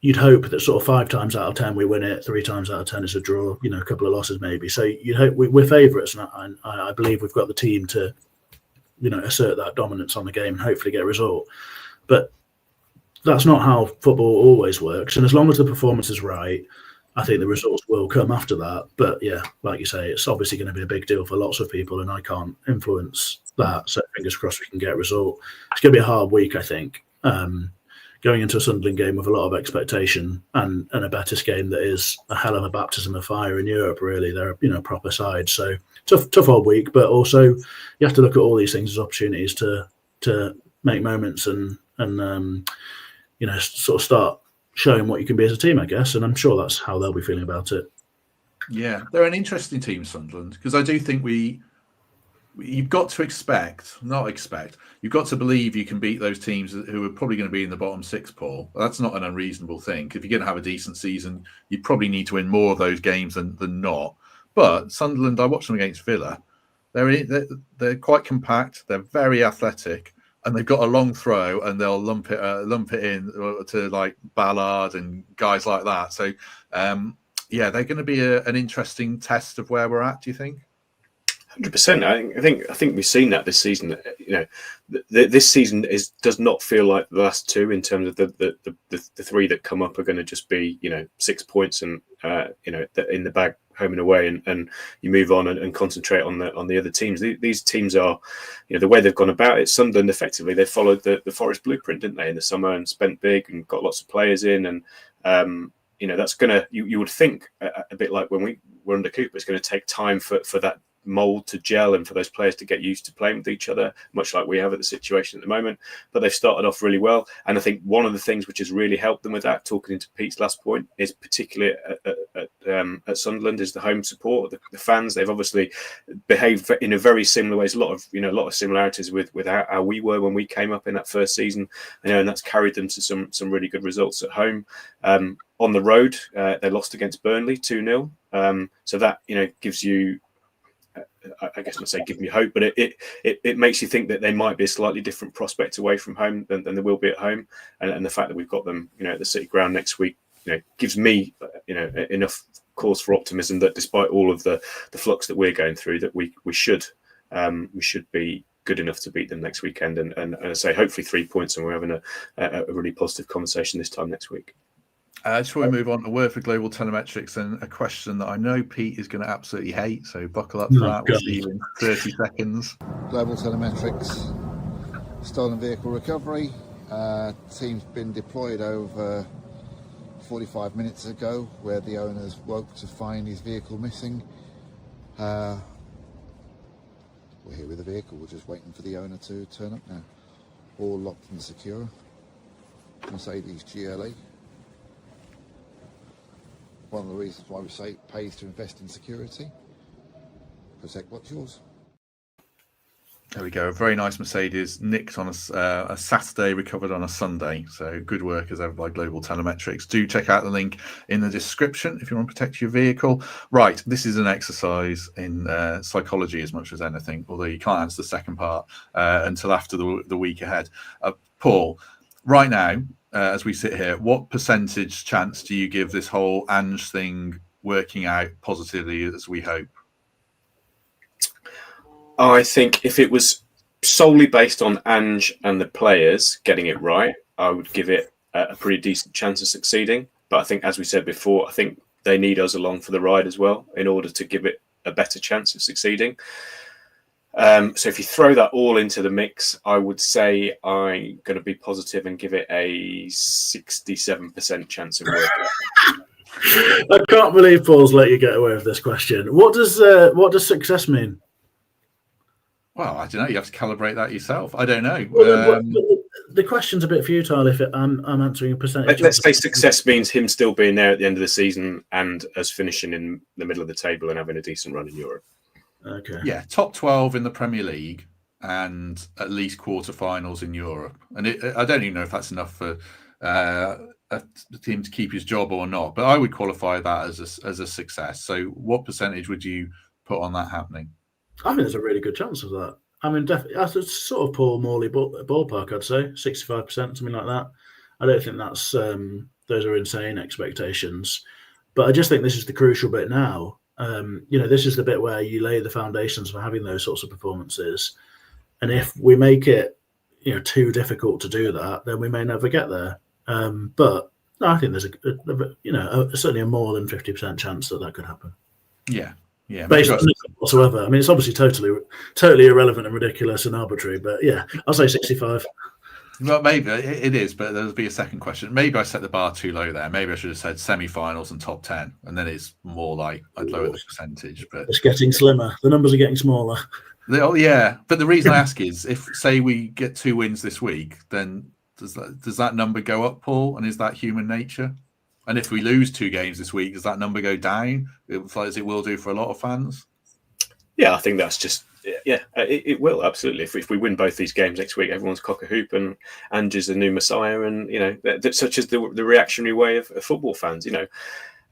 you'd hope that sort of 5 times out of 10 we win it, 3 times out of 10 it's a draw, a couple of losses maybe. So you'd hope we're favourites, and I believe we've got the team to, assert that dominance on the game and hopefully get a result. But that's not how football always works. And as long as the performance is right, I think the results will come after that. But yeah, like you say, it's obviously going to be a big deal for lots of people, and I can't influence that. So fingers crossed we can get a result. It's going to be a hard week, I think. Going into a Sunderland game with a lot of expectation and a Betis game that is a hell of a baptism of fire in Europe, really. They're a proper side. So tough old week, but also you have to look at all these things as opportunities to make moments and sort of start showing what you can be as a team, I guess. And I'm sure that's how they'll be feeling about it. Yeah, they're an interesting team, Sunderland, because I do think you've got to you've got to believe you can beat those teams who are probably going to be in the bottom six, Paul. That's not an unreasonable thing. If you're going to have a decent season, you probably need to win more of those games than not. But Sunderland, I watched them against Villa. They're quite compact. They're very athletic, and they've got a long throw, and they'll lump it in to like Ballard and guys like that. So, they're going to be an interesting test of where we're at. Do you think? 100%. I think we've seen that this season. This season does not feel like the last two in terms of the three that come up are going to just be 6 points and in the bag home and away, and you move on and concentrate on the other teams. These teams are, the way they've gone about it. Sunderland effectively they followed the Forest blueprint, didn't they, in the summer, and spent big and got lots of players in, and that's gonna you would think a bit like when we were under Cooper, it's going to take time for that mold to gel and for those players to get used to playing with each other, much like we have at the situation at the moment. But they've started off really well, and I think one of the things which has really helped them with that, talking into Pete's last point, is particularly at Sunderland, is the home support, the fans. They've obviously behaved in a very similar ways, a lot of similarities with how we were when we came up in that first season, and that's carried them to some really good results at home. On the road, they lost against Burnley 2-0, so that gives you, I guess not say give me hope, but it makes you think that they might be a slightly different prospect away from home than they will be at home, and the fact that we've got them at the City Ground next week gives me enough cause for optimism that despite all of the flux that we're going through, that we should be good enough to beat them next weekend, and I say hopefully 3 points, and we're having a really positive conversation this time next week. Before we move on, a word for global telemetrics, and a question that I know Pete is going to absolutely hate, so buckle up for that. We'll see you in 30 seconds. Global telemetrics, stolen vehicle recovery. Team's been deployed over 45 minutes ago, where the owners woke to find his vehicle missing. We're here with the vehicle, we're just waiting for the owner to turn up now. All locked and secure. Mercedes GLE. One of the reasons why we say it pays to invest in security. Protect what's yours. There we go. A very nice Mercedes, nicked on a Saturday, recovered on a Sunday. So good work as ever by Global Telemetrics. Do check out the link in the description if you want to protect your vehicle. Right, this is an exercise in psychology as much as anything, although you can't answer the second part until after the week ahead. Paul, right now, as we sit here, what percentage chance do you give this whole Ange thing working out positively as we hope? I think if it was solely based on Ange and the players getting it right, I would give it a pretty decent chance of succeeding. But I think, as we said before, I think they need us along for the ride as well in order to give it a better chance of succeeding. So if you throw that all into the mix, I would say I'm going to be positive and give it a 67% chance of working. I can't believe Paul's let you get away with this question. What does success mean? Well, I don't know. You have to calibrate that yourself. I don't know. Well, the question's a bit futile if I'm answering a percentage. Let's say success means him still being there at the end of the season and us finishing in the middle of the table and having a decent run in Europe. Okay. Yeah, top 12 in the Premier League and at least quarterfinals in Europe. And I don't even know if that's enough for a team to keep his job or not, but I would qualify that as a success. So what percentage would you put on that happening? I think there's a really good chance of that. I mean, definitely, that's sort of Paul Morley ballpark, I'd say, 65%, something like that. I don't think that's those are insane expectations. But I just think this is the crucial bit now. This is the bit where you lay the foundations for having those sorts of performances. And if we make it, too difficult to do that, then we may never get there. But no, I think there's certainly a more than 50% chance that could happen. Yeah. Yeah, based on nothing whatsoever. I mean, it's obviously totally irrelevant and ridiculous and arbitrary, but yeah, I'll say 65. Well, maybe it is, but there'll be a second question. Maybe I set the bar too low there. Maybe I should have said semi-finals and top 10, and then it's more like I'd lower the percentage. But it's getting slimmer. The numbers are getting smaller. Yeah, but the reason I ask is, if say we get 2 wins this week, then does that number go up, Paul? And is that human nature? And if we lose 2 games this week, does that number go down, as it will do for a lot of fans? Yeah, I think that's just it will absolutely. If we win both these games next week, everyone's cock a hoop, and Ange is the new messiah, and that's such as the reactionary way of football fans.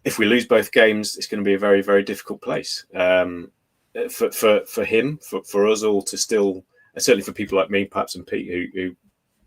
If we lose both games, it's going to be a very, very difficult place for him, for us all to still, certainly for people like me, perhaps, and Pete, who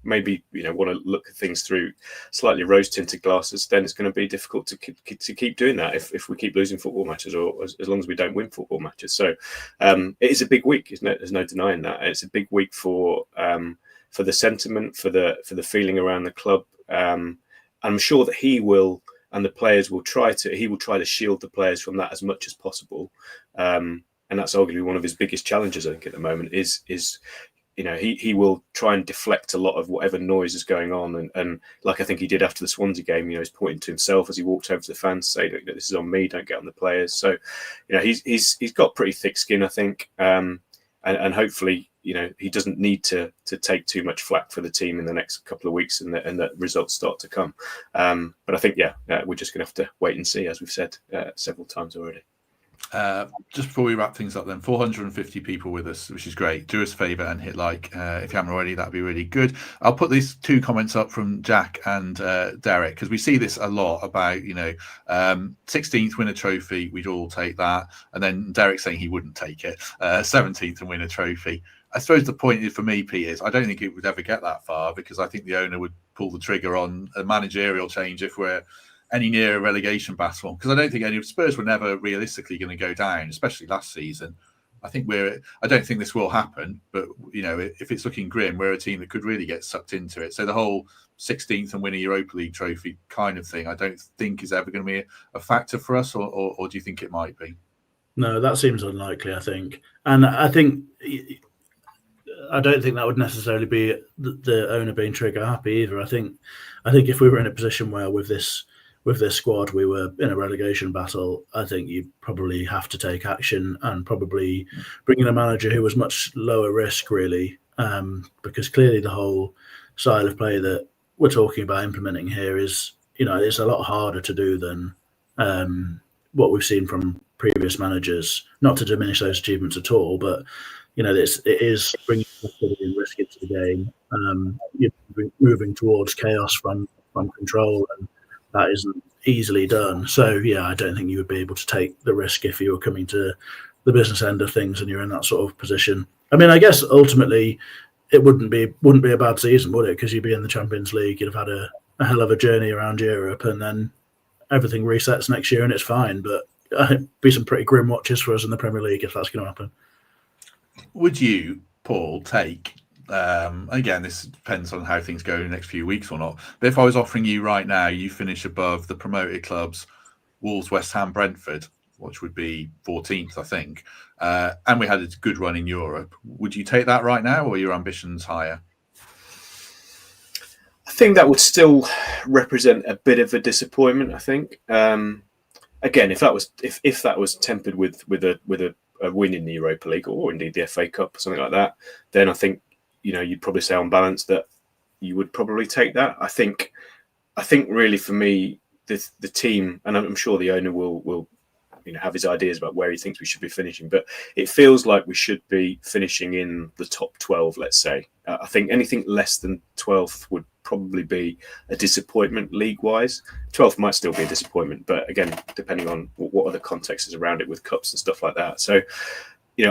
maybe want to look at things through slightly rose-tinted glasses. Then it's going to be difficult to keep doing that if we keep losing football matches, or as long as we don't win football matches. So it is a big week, isn't it? There's no denying that. And it's a big week for the sentiment, for the feeling around the club. I'm sure that he will, and the players will try to shield the players from that as much as possible. And that's arguably one of his biggest challenges, I think, at the moment is he will try and deflect a lot of whatever noise is going on, and like I think he did after the Swansea game, he's pointing to himself as he walked over to the fans, saying, "This is on me, don't get on the players." So, he's got pretty thick skin, I think, and hopefully, he doesn't need to take too much flack for the team in the next couple of weeks, and the results start to come. But I think, we're just going to have to wait and see, as we've said several times already. Just before we wrap things up, then 450 people with us, which is great. Do us a favour and hit like if you haven't already. That'd be really good. I'll put these 2 comments up from Jack and Derek, because we see this a lot about 16th win a trophy, we'd all take that, and then Derek saying he wouldn't take it, 17th and win a trophy. I suppose the point for me, Pete, is I don't think it would ever get that far, because I think the owner would pull the trigger on a managerial change if we're any near a relegation battle, because I don't think any of Spurs were never realistically going to go down, especially last season. I don't think this will happen, but if it's looking grim, we're a team that could really get sucked into it. So the whole 16th and win a Europa League trophy kind of thing, I don't think is ever going to be a factor for us, or do you think it might be? No, that seems unlikely, I think. And I don't think that would necessarily be the owner being trigger happy either. I think if we were in a position where with this squad we were in a relegation battle, I think you probably have to take action and probably bring in a manager who was much lower risk, really, because clearly the whole style of play that we're talking about implementing here is, it's a lot harder to do than what we've seen from previous managers. Not to diminish those achievements at all, but it is bringing risk into the game. You're moving towards chaos from control, and that isn't easily done. So, I don't think you would be able to take the risk if you were coming to the business end of things and you're in that sort of position. I mean, I guess ultimately it wouldn't be a bad season, would it? Because you'd be in the Champions League, you'd have had a hell of a journey around Europe, and then everything resets next year and it's fine. But it'd be some pretty grim watches for us in the Premier League if that's going to happen. Would you, Paul, take... again, this depends on how things go in the next few weeks or not. But if I was offering you right now, you finish above the promoted clubs, Wolves, West Ham, Brentford, which would be 14th, I think, and we had a good run in Europe, would you take that right now, or are your ambitions higher? I think that would still represent a bit of a disappointment. I think, again, if that was tempered with a win in the Europa League, or indeed the FA Cup or something like that, then I think you'd probably say on balance that you would probably take that. I think really for me, the team, and I'm sure the owner will have his ideas about where he thinks we should be finishing, but it feels like we should be finishing in the top 12, let's say. I think anything less than 12th would probably be a disappointment league-wise. 12th might still be a disappointment, but again, depending on what other context is around it with cups and stuff like that. So,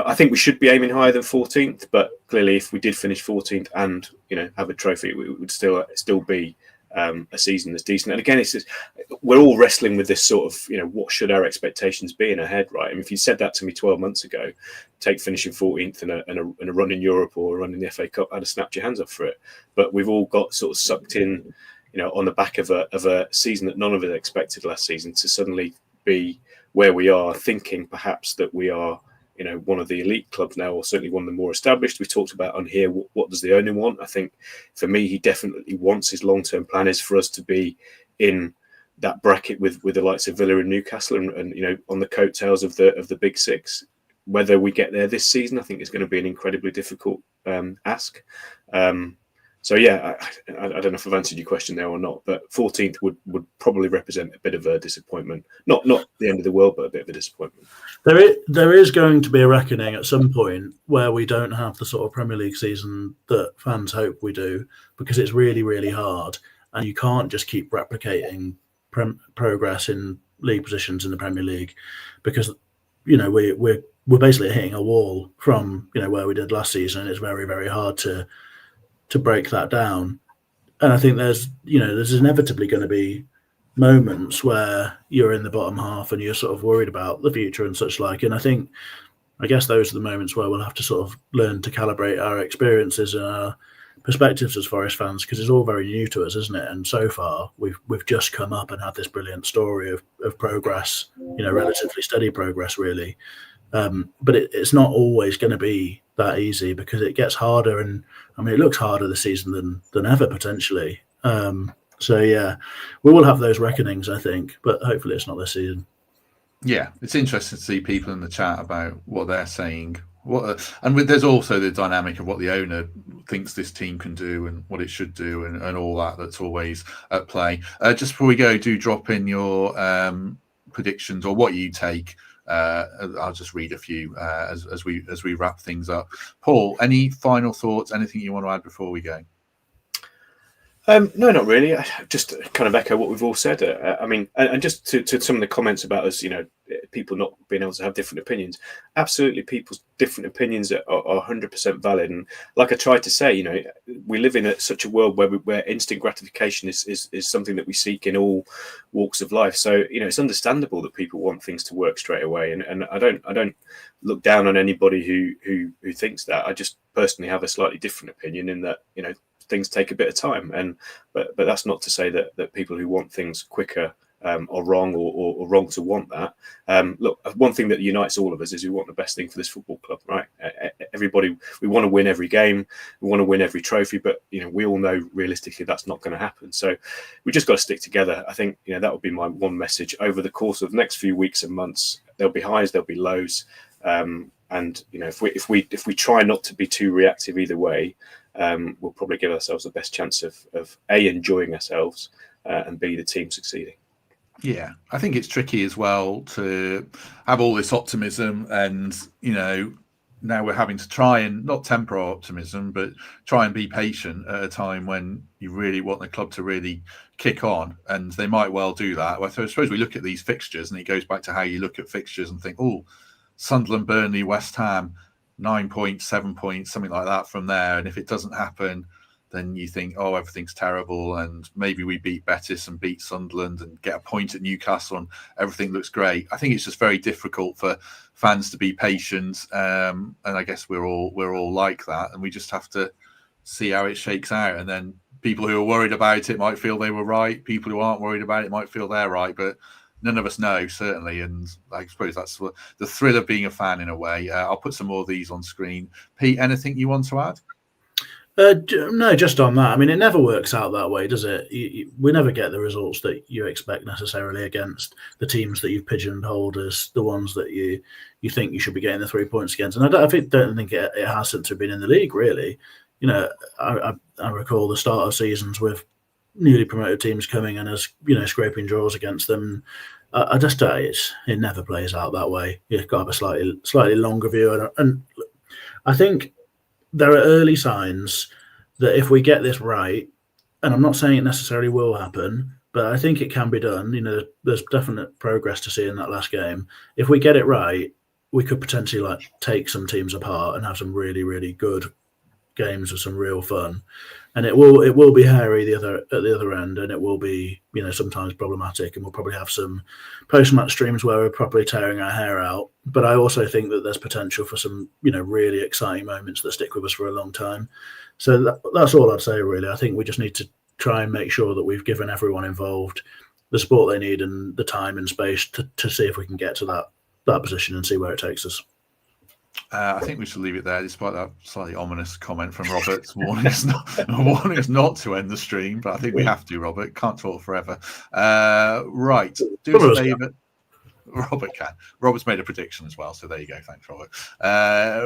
I think we should be aiming higher than 14th, but clearly if we did finish 14th and, have a trophy, it would still be a season that's decent. And again, it's just, we're all wrestling with this sort of, what should our expectations be in our head, right? I mean, if you said that to me 12 months ago, take finishing 14th and a run in Europe or a run in the FA Cup, I'd have snapped your hands off for it. But we've all got sort of sucked in, on the back of a season that none of us expected last season, to suddenly be where we are, thinking perhaps that we are, one of the elite clubs now, or certainly one of the more established. We talked about on here, what does the owner want? I think for me, he definitely wants, his long-term plan is for us to be in that bracket with the likes of Villa and Newcastle, and on the coattails of the big six. Whether we get there this season, I think is going to be an incredibly difficult ask. So yeah, I don't know if I've answered your question there or not, but 14th would probably represent a bit of a disappointment. Not the end of the world, but a bit of a disappointment. There is going to be a reckoning at some point where we don't have the sort of Premier League season that fans hope we do, because it's really, really hard, and you can't just keep replicating progress in league positions in the Premier League, because we're basically hitting a wall from where we did last season. It's very, very hard to break that down. And I think there's inevitably going to be moments where you're in the bottom half and you're sort of worried about the future and such like. And I guess those are the moments where we'll have to sort of learn to calibrate our experiences and our perspectives as Forest fans, because it's all very new to us, isn't it? And so far we've just come up and had this brilliant story of progress, relatively steady progress, really. But it's not always going to be that easy, because it gets harder, and it looks harder this season than ever potentially. So yeah, we will have those reckonings, I think, but hopefully it's not this season. Yeah, it's interesting to see people in the chat about what they're saying. There's also the dynamic of what the owner thinks this team can do and what it should do, and all that's always at play. Just before we go, do drop in your predictions or what you take. I'll just read a few as we wrap things up. Paul, any final thoughts? Anything you want to add before we go? No, not really. I just kind of echo what we've all said. And just to some of the comments about us, people not being able to have different opinions. Absolutely, people's different opinions are 100% valid. And like I tried to say, we live in such a world where instant gratification is something that we seek in all walks of life. So it's understandable that people want things to work straight away. And I don't look down on anybody who thinks that. I just personally have a slightly different opinion in that things take a bit of time, but that's not to say that people who want things quicker are wrong or wrong to want that. Look, one thing that unites all of us is we want the best thing for this football club, right? Everybody, we want to win every game, we want to win every trophy, but we all know realistically that's not going to happen. So we just got to stick together. I think that would be my one message over the course of the next few weeks and months. There'll be highs, there'll be lows, and if we try not to be too reactive either way, we'll probably give ourselves the best chance of A, enjoying ourselves, and B, the team succeeding. Yeah, I think it's tricky as well to have all this optimism, and now we're having to try and not temper our optimism, but try and be patient at a time when you really want the club to really kick on, and they might well do that. Well, I suppose we look at these fixtures, and it goes back to how you look at fixtures and think, oh, Sunderland, Burnley, West Ham, 9 points, 7 points, something like that from there. And if it doesn't happen, then you think, oh, everything's terrible, and maybe we beat Betis and beat Sunderland and get a point at Newcastle and everything looks great. I think it's just very difficult for fans to be patient, and I guess we're all like that, and we just have to see how it shakes out. And then people who are worried about it might feel they were right. People who aren't worried about it might feel they're right, but none of us know, certainly, and I suppose that's the thrill of being a fan in a way. I'll put some more of these on screen. Pete, anything you want to add? No, just on that. It never works out that way, does it? We never get the results that you expect necessarily against the teams that you've pigeonholed as the ones that you think you should be getting the 3 points against. And I don't think it has since we've been in the league, really. I recall the start of seasons with newly promoted teams coming and us, scraping draws against them. I just it never plays out that way. You've got to have a slightly longer view, and I think there are early signs that if we get this right, and I'm not saying it necessarily will happen, but I think it can be done. There's definite progress to see in that last game. If we get it right, we could potentially take some teams apart and have some really, really good games with some real fun. And it will be hairy at the other end, and it will be sometimes problematic, and we'll probably have some post-match streams where we're properly tearing our hair out. But I also think that there's potential for some really exciting moments that stick with us for a long time. So that's all I'd say, really. I think we just need to try and make sure that we've given everyone involved the support they need and the time and space to see if we can get to that position and see where it takes us. I think we should leave it there, despite that slightly ominous comment from Robert warning us not to end the stream. But I think we have to, Robert. Can't talk forever. Right. Do us a favour. Robert can. Robert's made a prediction as well, so there you go. Thanks, Robert.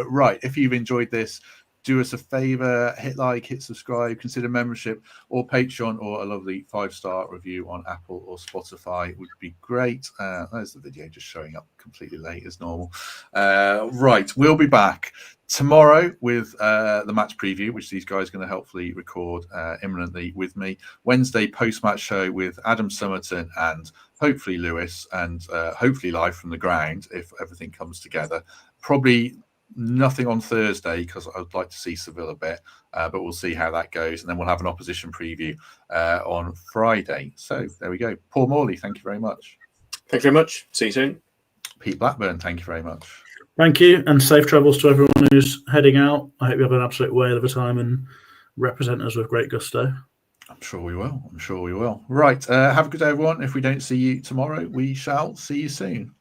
Right. If you've enjoyed this, do us a favour, hit like, hit subscribe, consider membership or Patreon, or a lovely 5-star review on Apple or Spotify would be great. There's the video just showing up completely late as normal. Right, we'll be back tomorrow with the match preview, which these guys are going to helpfully record imminently with me. Wednesday, post-match show with Adam Summerton and hopefully Lewis, and hopefully live from the ground if everything comes together. Probably nothing on Thursday because I'd like to see Seville a bit, but we'll see how that goes. And then we'll have an opposition preview on Friday. So there we go. Paul Morley, thank you very much. Thanks very much. See you soon. Pete Blackburn, thank you very much. Thank you, and safe travels to everyone who's heading out. I hope you have an absolute whale of a time and represent us with great gusto. I'm sure we will. Right. Have a good day, everyone. If we don't see you tomorrow, we shall see you soon.